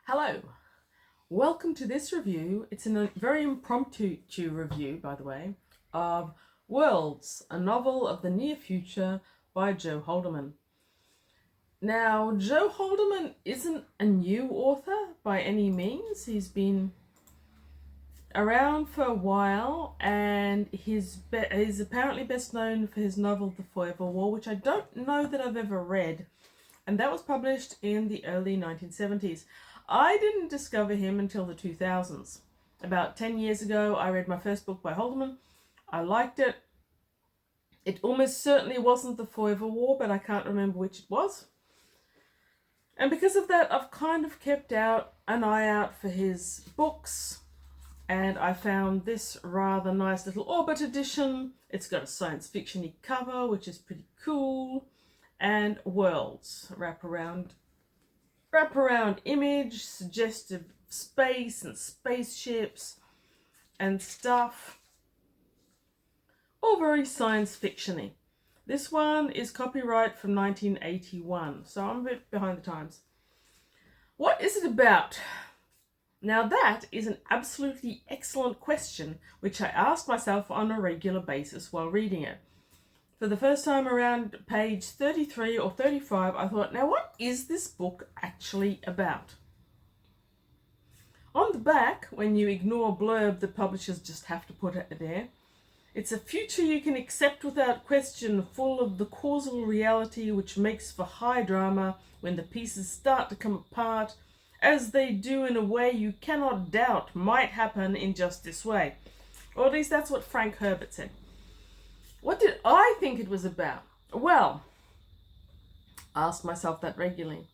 Hello, welcome to this review. It's a very impromptu review, by the way, of Worlds, a novel of the near future by Joe Haldeman. Now, Joe Haldeman isn't a new author by any means. He's been around for a while, and he's apparently best known for his novel The Forever War, which I don't know that I've ever read, and that was published in the early 1970s. I didn't discover him until the 2000s. About 10 years ago, I read my first book by Haldeman. I liked it. It almost certainly wasn't The Forever War, but I can't remember which it was. And because of that, I've kind of kept an eye out for his books. And I found this rather nice little Orbit edition. It's got a science fiction-y cover, which is pretty cool. And Worlds, wraparound image, suggestive space and spaceships and stuff. All very science fiction-y. This one is copyright from 1981, so I'm a bit behind the times. What is it about? Now that is an absolutely excellent question, which I ask myself on a regular basis while reading it. For the first time around page 33 or 35, I thought, now what is this book actually about? On the back, when you ignore blurb that publishers just have to put it there, it's a future you can accept without question, full of the causal reality which makes for high drama when the pieces start to come apart, as they do in a way you cannot doubt might happen in just this way. Or at least that's what Frank Herbert said. What did I think it was about? Well, I ask myself that regularly.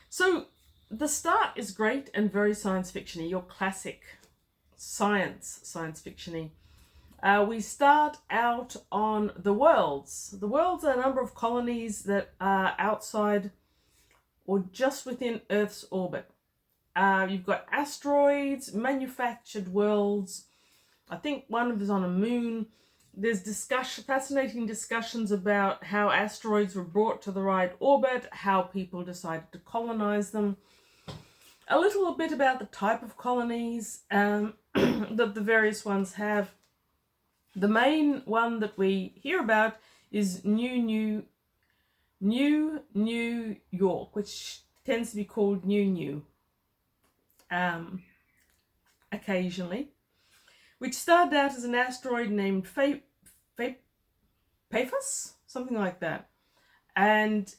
So the start is great and very science fiction-y, your classic science fiction-y. We start out on the Worlds. The Worlds are a number of colonies that are outside or just within Earth's orbit. You've got asteroids, manufactured worlds. I think one of them is on a moon. There's fascinating discussions about how asteroids were brought to the right orbit, how people decided to colonize them. A little bit about the type of colonies that the various ones have. The main one that we hear about is New York, which tends to be called New occasionally, which started out as an asteroid named Paphos, something like that. And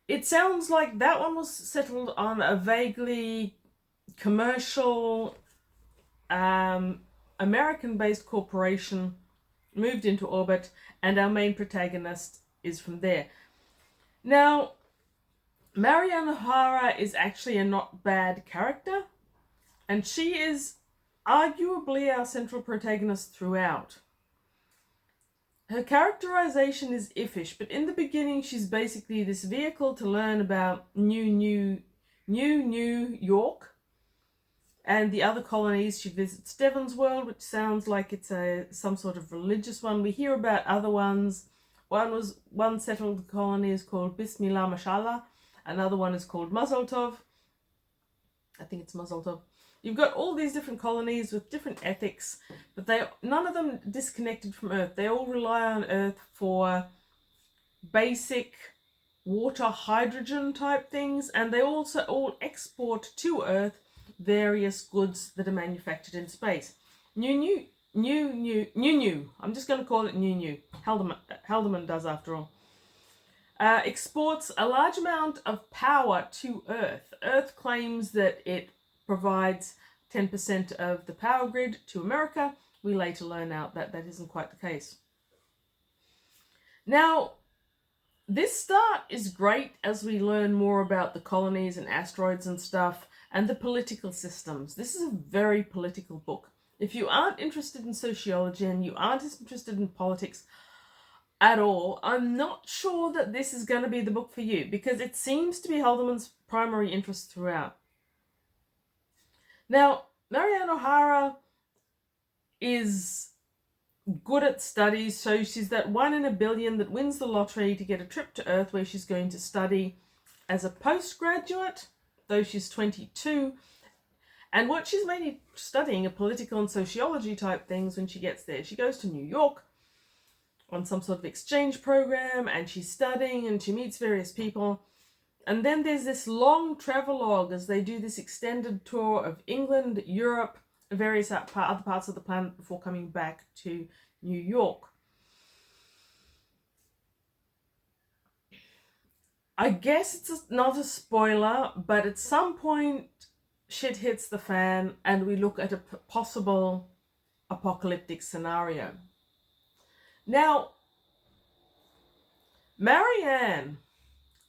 it sounds like that one was settled on a vaguely commercial American-based corporation, moved into orbit, and our main protagonist is from there. Now, Marianne O'Hara is actually a not bad character, and she is arguably our central protagonist throughout. Her characterization is iffish, but in the beginning she's basically this vehicle to learn about New York and the other colonies. She visits Devon's World, which sounds like it's some sort of religious one. We hear about other ones. One settled colony is called Bismillah Mashallah. Another one is called Mazel Tov. I think it's Mazel Tov. You've got all these different colonies with different ethics, but none of them disconnected from Earth. They all rely on Earth for basic water, hydrogen type things, and they also all export to Earth various goods that are manufactured in space. New. I'm just going to call it New. Haldeman does, after all. Exports a large amount of power to Earth. Earth claims that it provides 10% of the power grid to America. We later learn out that that isn't quite the case. Now, this start is great as we learn more about the colonies and asteroids and stuff and the political systems. This is a very political book. If you aren't interested in sociology and you aren't interested in politics at all, I'm not sure that this is going to be the book for you, because it seems to be Haldeman's primary interest throughout. Now, Marianne O'Hara is good at studies, so she's that 1 in a billion that wins the lottery to get a trip to Earth where she's going to study as a postgraduate though she's 22. And what she's mainly studying are political and sociology type things when she gets there. She goes to New York on some sort of exchange program, and she's studying and she meets various people. And then there's this long travelogue as they do this extended tour of England, Europe, various other parts of the planet before coming back to New York. I guess it's not a spoiler, but at some point shit hits the fan and we look at a possible apocalyptic scenario. Now, Marianne,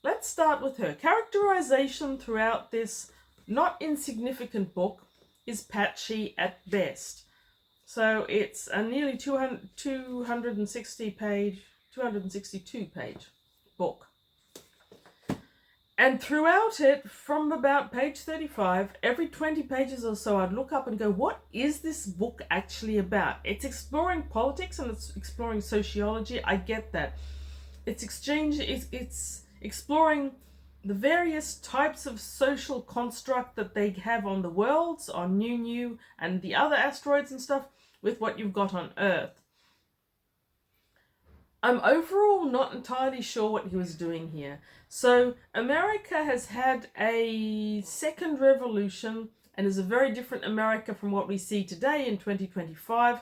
let's start with her. Characterization throughout this not insignificant book is patchy at best. So it's a nearly 262 page book. And throughout it, from about page 35, every 20 pages or so, I'd look up and go, what is this book actually about? It's exploring politics and it's exploring sociology. I get that. It's exploring the various types of social construct that they have on the worlds, on New, and the other asteroids and stuff, with what you've got on Earth. I'm overall not entirely sure what he was doing here. So America has had a second revolution and is a very different America from what we see today in 2025.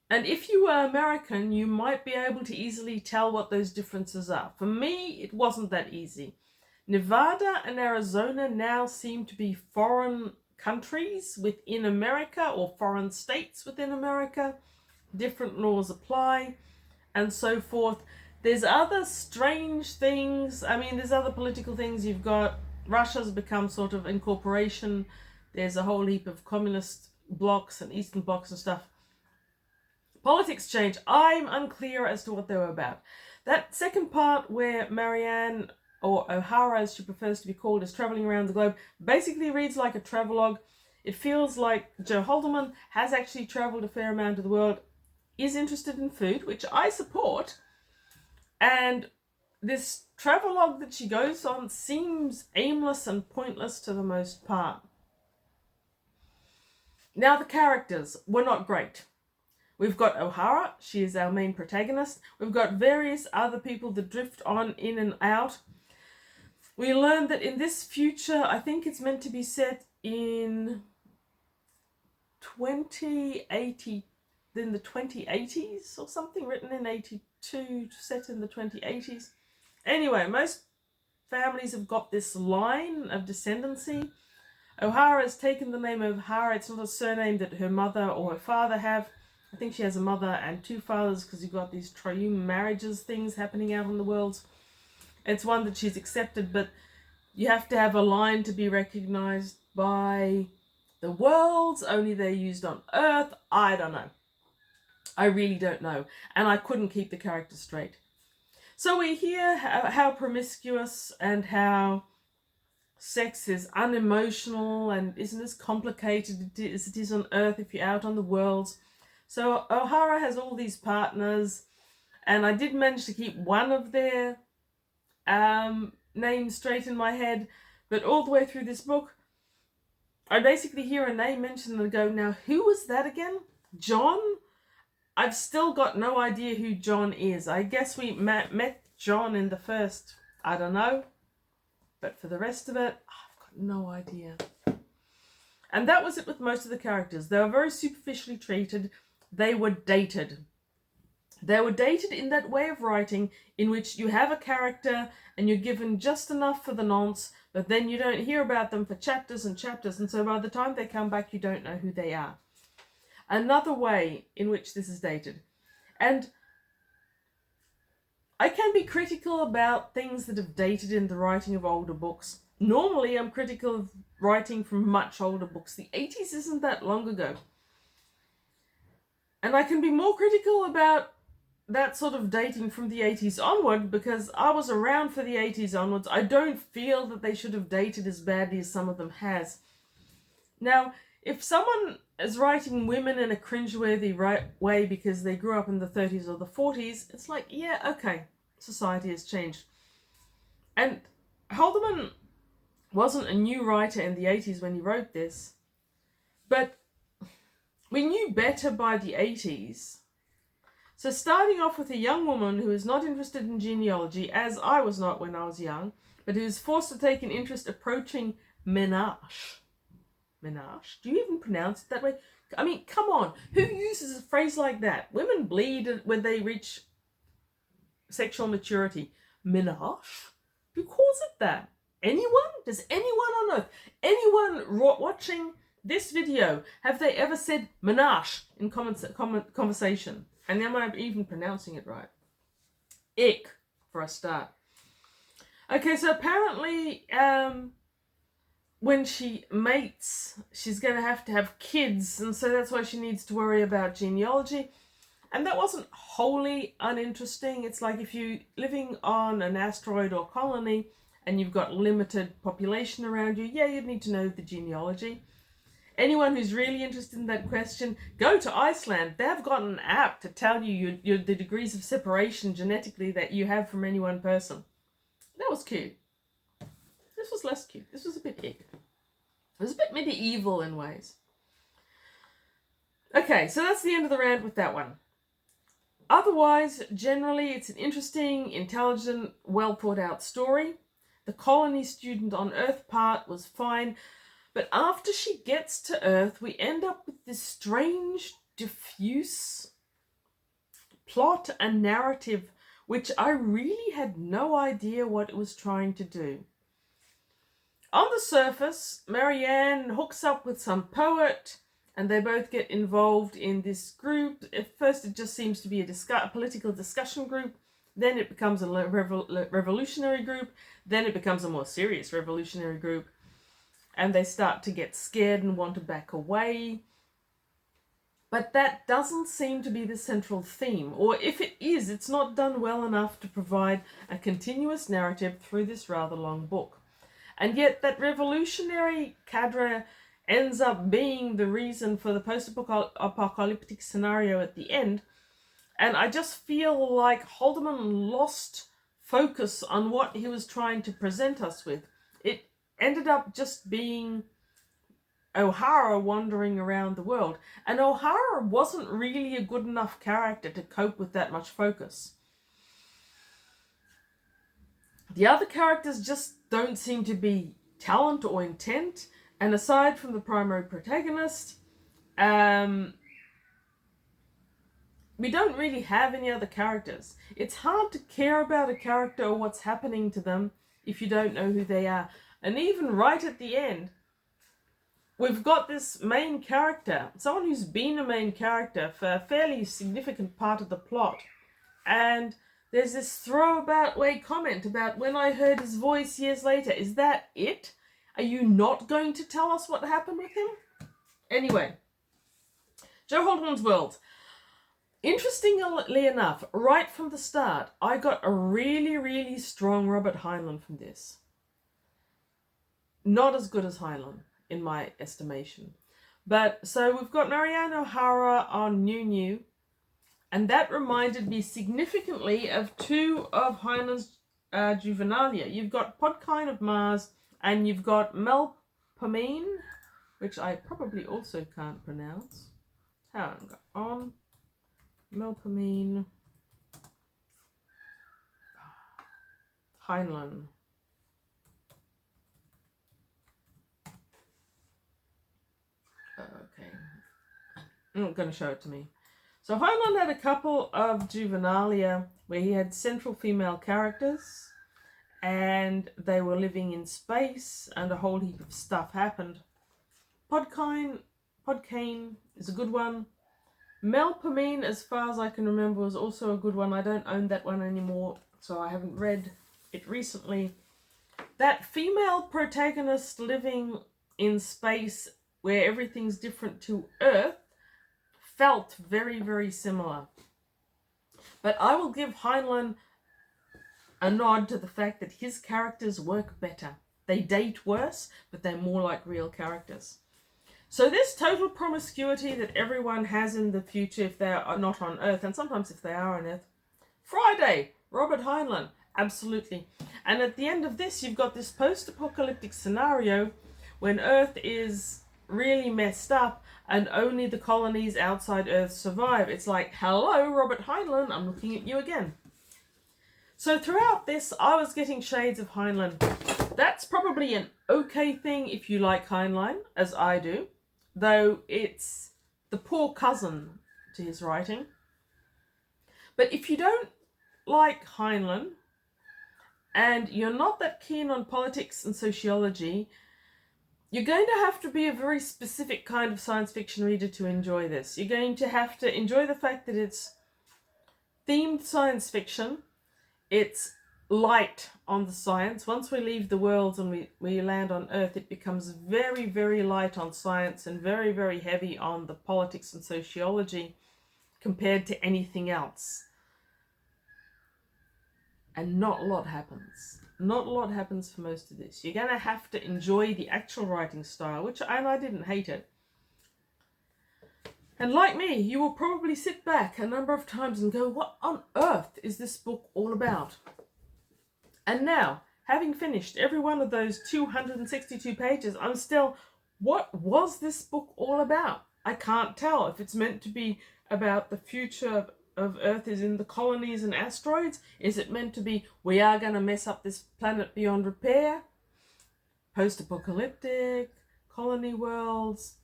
And if you were American, you might be able to easily tell what those differences are. For me, it wasn't that easy. Nevada and Arizona now seem to be foreign countries within America, or foreign states within America. Different laws apply, and so forth. There's other strange things. I mean, there's other political things. You've got Russia's become sort of incorporation. There's a whole heap of communist blocs and Eastern blocs and stuff. Politics change. I'm unclear as to what they were about. That second part where Marianne, or O'Hara as she prefers to be called, is traveling around the globe, basically reads like a travelogue. It feels like Joe Haldeman has actually traveled a fair amount of the world, is interested in food, which I support. And this travelogue that she goes on seems aimless and pointless to the most part. Now, the characters were not great. We've got O'Hara, she is our main protagonist. We've got various other people that drift on in and out. We learn that in this future, I think it's meant to be set in 2080, in the 2080s or something, written in 82, set in the 2080s. Anyway, most families have got this line of descendancy. O'Hara has taken the name of O'Hara. It's not a surname that her mother or her father have. I think she has a mother and two fathers because you've got these triune marriages things happening out in the world. It's one that she's accepted, but you have to have a line to be recognized by the worlds. Only they're used on Earth. I don't know. I really don't know. And I couldn't keep the characters straight. So we hear how promiscuous and how sex is unemotional and isn't as complicated as it is on Earth if you're out on the worlds. So O'Hara has all these partners, and I did manage to keep one of their names straight in my head, but all the way through this book, I basically hear a name mentioned and go, now who was that again? John? I've still got no idea who John is. I guess we met John in the first, I don't know, but for the rest of it, I've got no idea. And that was it with most of the characters. They were very superficially treated. They were dated. They were dated in that way of writing in which you have a character and you're given just enough for the nonce, but then you don't hear about them for chapters and chapters, and so by the time they come back, you don't know who they are. Another way in which this is dated. And I can be critical about things that have dated in the writing of older books. Normally, I'm critical of writing from much older books. The 80s isn't that long ago. And I can be more critical about that sort of dating from the 80s onward because I was around for the 80s onwards. I don't feel that they should have dated as badly as some of them has. Now, if someone is writing women in a cringeworthy way because they grew up in the 30s or the 40s, it's like, yeah, okay, society has changed. And Haldeman wasn't a new writer in the 80s when he wrote this, but we knew better by the 80s. So starting off with a young woman who is not interested in genealogy, as I was not when I was young, but who is forced to take an interest approaching menage. Menage? Do you even pronounce it that way? I mean, come on. Who uses a phrase like that? Women bleed when they reach sexual maturity. Menage? Who calls it that? Anyone? Does anyone on earth, anyone watching this video, have they ever said menage in conversation? And am I even pronouncing it right? Ick, for a start. Okay, so apparently when she mates, she's going to have kids, and so that's why she needs to worry about genealogy. And that wasn't wholly uninteresting. It's like if you're living on an asteroid or colony and you've got limited population around you, yeah, you'd need to know the genealogy. Anyone who's really interested in that question, go to Iceland. They've got an app to tell you the degrees of separation genetically that you have from any one person. That was cute. This was less cute. This was a bit ick. It was a bit medieval in ways. Okay, so that's the end of the rant with that one. Otherwise, generally, it's an interesting, intelligent, well thought out story. The colony student on Earth part was fine, but after she gets to Earth, we end up with this strange, diffuse plot and narrative, which I really had no idea what it was trying to do. On the surface, Marianne hooks up with some poet, and they both get involved in this group. At first, it just seems to be a political discussion group. Then it becomes a revolutionary group. Then it becomes a more serious revolutionary group. And they start to get scared and want to back away. But that doesn't seem to be the central theme. Or if it is, it's not done well enough to provide a continuous narrative through this rather long book. And yet that revolutionary cadre ends up being the reason for the post-apocalyptic scenario at the end. And I just feel like Haldeman lost focus on what he was trying to present us with. It ended up just being O'Hara wandering around the world. And O'Hara wasn't really a good enough character to cope with that much focus. The other characters just don't seem to be talent or intent. And aside from the primary protagonist, we don't really have any other characters. It's hard to care about a character or what's happening to them if you don't know who they are. And even right at the end, we've got this main character, someone who's been a main character for a fairly significant part of the plot. And there's this throwaway comment about when I heard his voice years later. Is that it? Are you not going to tell us what happened with him? Anyway, Joe Haldeman's World. Interestingly enough, right from the start, I got a really, really strong Robert Heinlein from this. Not as good as Heinlein, in my estimation. But, so we've got Marianne O'Hara on New, and that reminded me significantly of two of Heinlein's juvenilia. You've got Podkine of Mars, and you've got Melpomene, which I probably also can't pronounce. Hang on. Melpomene. Heinlein. Okay. I'm not going to show it to me. So Heinlein had a couple of juvenilia where he had central female characters, and they were living in space, and a whole heap of stuff happened. Podkine is a good one. Melpomene, as far as I can remember, was also a good one. I don't own that one anymore, so I haven't read it recently. That female protagonist living in space where everything's different to Earth felt very, very similar. But I will give Heinlein a nod to the fact that his characters work better. They date worse, but they're more like real characters. So this total promiscuity that everyone has in the future if they are not on Earth, and sometimes if they are on Earth. Friday, Robert Heinlein. Absolutely. And at the end of this, you've got this post-apocalyptic scenario when Earth is really messed up and only the colonies outside Earth survive. It's like, hello, Robert Heinlein, I'm looking at you again. So throughout this, I was getting shades of Heinlein. That's probably an okay thing if you like Heinlein, as I do, though it's the poor cousin to his writing. But if you don't like Heinlein, and you're not that keen on politics and sociology, you're going to have to be a very specific kind of science fiction reader to enjoy this. You're going to have to enjoy the fact that it's themed science fiction. It's light on the science. Once we leave the worlds and we land on Earth, it becomes very, very light on science and very, very heavy on the politics and sociology compared to anything else. And not a lot happens. Not a lot happens for most of this. You're going to have to enjoy the actual writing style, and I didn't hate it. And like me, you will probably sit back a number of times and go, what on earth is this book all about? And now, having finished every one of those 262 pages, I'm still, what was this book all about? I can't tell if it's meant to be about the future of Earth is in the colonies and asteroids. Is it meant to be, we are going to mess up this planet beyond repair? Post-apocalyptic, colony worlds.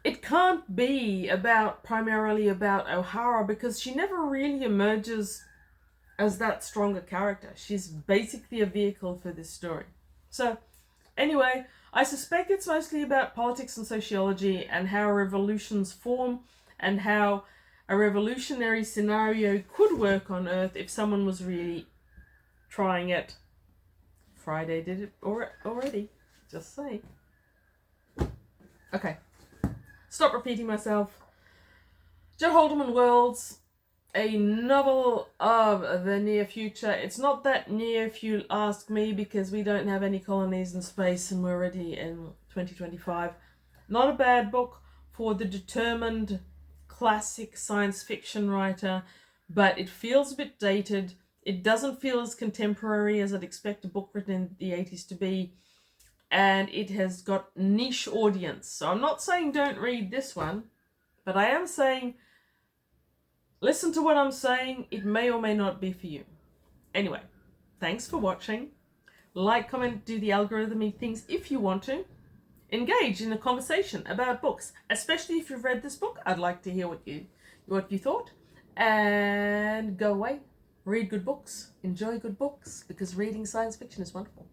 It can't be primarily about O'Hara, because she never really emerges as that stronger character. She's basically a vehicle for this story. So anyway, I suspect it's mostly about politics and sociology and how revolutions form and how a revolutionary scenario could work on Earth if someone was really trying it. Friday did it already. Just saying. Okay. Stop repeating myself. Joe Haldeman Worlds, a novel of the near future. It's not that near if you ask me, because we don't have any colonies in space and we're already in 2025. Not a bad book for the determined classic science fiction writer, but it feels a bit dated. It doesn't feel as contemporary as I'd expect a book written in the 80s to be, and it has got niche audience. So I'm not saying don't read this one, but I am saying listen to what I'm saying. It may or may not be for you. Anyway, thanks for watching. Like, comment, do the algorithmic things if you want to. Engage in a conversation about books, especially if you've read this book. I'd like to hear what you thought. And go away, read good books, enjoy good books, because reading science fiction is wonderful.